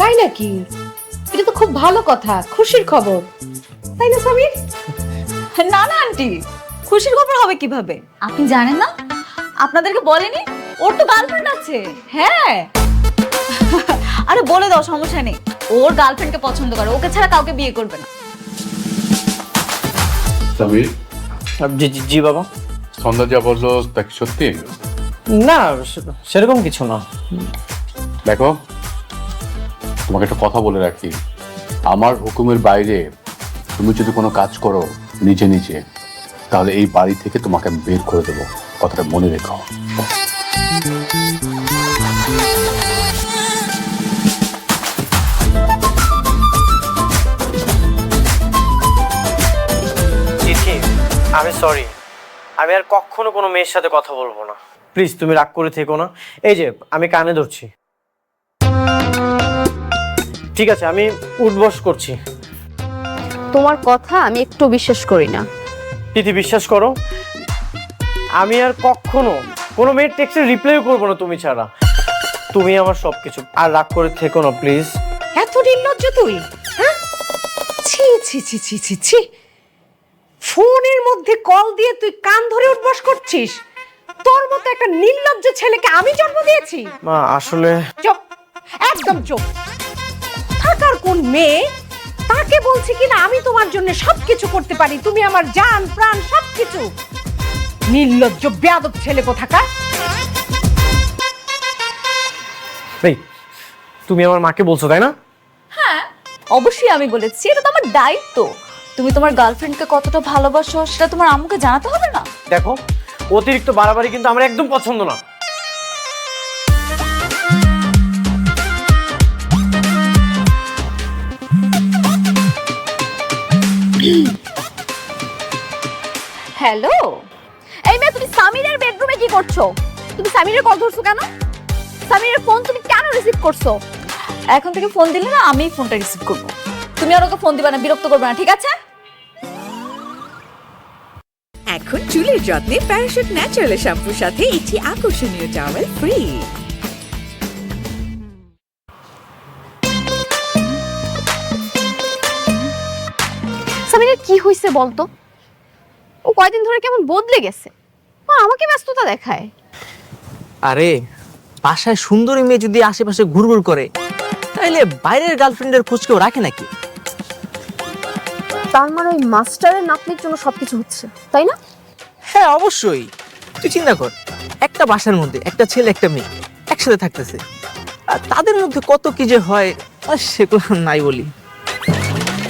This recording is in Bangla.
তাই নাকি? এটা তো খুব ভালো কথা, খুশির খবর, তাই না সামির? না না আন্টি, খুশির খবর হবে কিভাবে? আপনি জানেন না, আপনাদেরকে বলেনি ওর তো গার্লফ্রেন্ড আছে। হ্যাঁ আরে বলে দাও, সমস্যা নেই। ওর গার্লফ্রেন্ডকে পছন্দ করে, ওকে ছাড়া কাউকে বিয়ে করবে না। সামির, জি জি জি বাবা। সন্ধ্যা যা বললো তা কি সত্যি? না, সেরকম কিছু না। দেখো, তোমাকে একটা কথা বলে রাখি, আমার হুকুমের বাইরে তুমি যদি কোনো কাজ করো নিজে নিজে, তাহলে এই বাড়ি থেকে তোমাকে আমি বের করে দেবো, কথাটা মনে রেখো। চিঠি, আমি সরি, আমি আর কখনো কোনো মেয়ের সাথে কথা বলবো না। প্লিজ তুমি রাগ করে থেকো না। এই যে আমি কানে ধরছি। ঠিক আছে, আমি উঠবস করছি। তোমার কথা আমি একটু বিশ্বাস করি না। তিথি, বিশ্বাস করো, আমি আর কখনো কোনো মেয়ের টেক্সটের রিপ্লাই করবো না তুমি ছাড়া। তুমি আমার সবকিছু। আর রাগ করে থেকো না প্লিজ। এত নির্লজ্জ তুই, হ্যাঁ? ছি ছি ছি ছি ছি ছি, ফোনের মধ্যে কল দিয়ে তুই কান ধরে উঠবস করছিস? তোর মতো একটা নির্লজ্জ ছেলেকে আমি জন্ম দিয়েছি? মা আসলে চুপ, একদম চুপ। থাকার কোন মেয়ে তাকে বলছি কিনা আমি তোমার জন্য সবকিছু করতে পারি, তুমি আমার জান প্রাণ সবকিছু। নির্লজ্জ বেয়াদব ছেলে কোথাকার। এই, তুমি আমার মাকে বলছো তাই না? হ্যাঁ অবশ্যই আমি বলেছি, এটা তো আমার দায়িত্ব। তুমি তোমার গার্লফ্রেন্ডকে কতটা ভালোবাসো সেটা তোমার আম্মুকে জানাতে হবে না? দেখো, অতিরিক্ত বাড়াবাড়ি কিন্তু আমার একদম পছন্দ না। হ্যালো, এই মেয়ে, তুমি সামিরের বেডরুমে কি করছো? তুমি সামিরের কল ধরছো কেন? সামিরের ফোন তুমি কেন রিসিভ করছো? এখন থেকে ফোন দিলে না আমিই ফোনটা রিসিভ করব। তুমি আর ওকে ফোন দিবা না, বিরক্ত করবে না, ঠিক আছে? এখন চুলের যত্নে প্যারাশুট ন্যাচারাল শ্যাম্পুর সাথে একটি আকর্ষণীয় টাওয়েল ফ্রি। সামিরের কি হয়েছে বলতো? ও কয়দিন ধরে কেমন বদলে গেছে, ও আমাকে ব্যস্ততা দেখায়। আরে, বাসায় সুন্দরী মেয়ে যদি আশেপাশে ঘুরঘুর করে, তাইলে বাইরের গার্লফ্রেন্ডের খোঁজ কেউ রাখে নাকি? তার মানে ওই মাস্টারের নাতনির জন্য সবকিছু হচ্ছে, তাই না? হ্যাঁ অবশ্যই। তুই চিন্তা কর, একটা বাসার মধ্যে একটা ছেলে একটা মেয়ে একসাথে থাকতেছে, আর তাদের মধ্যে কত কি যে হয় আর সেগুলো নাই বলি।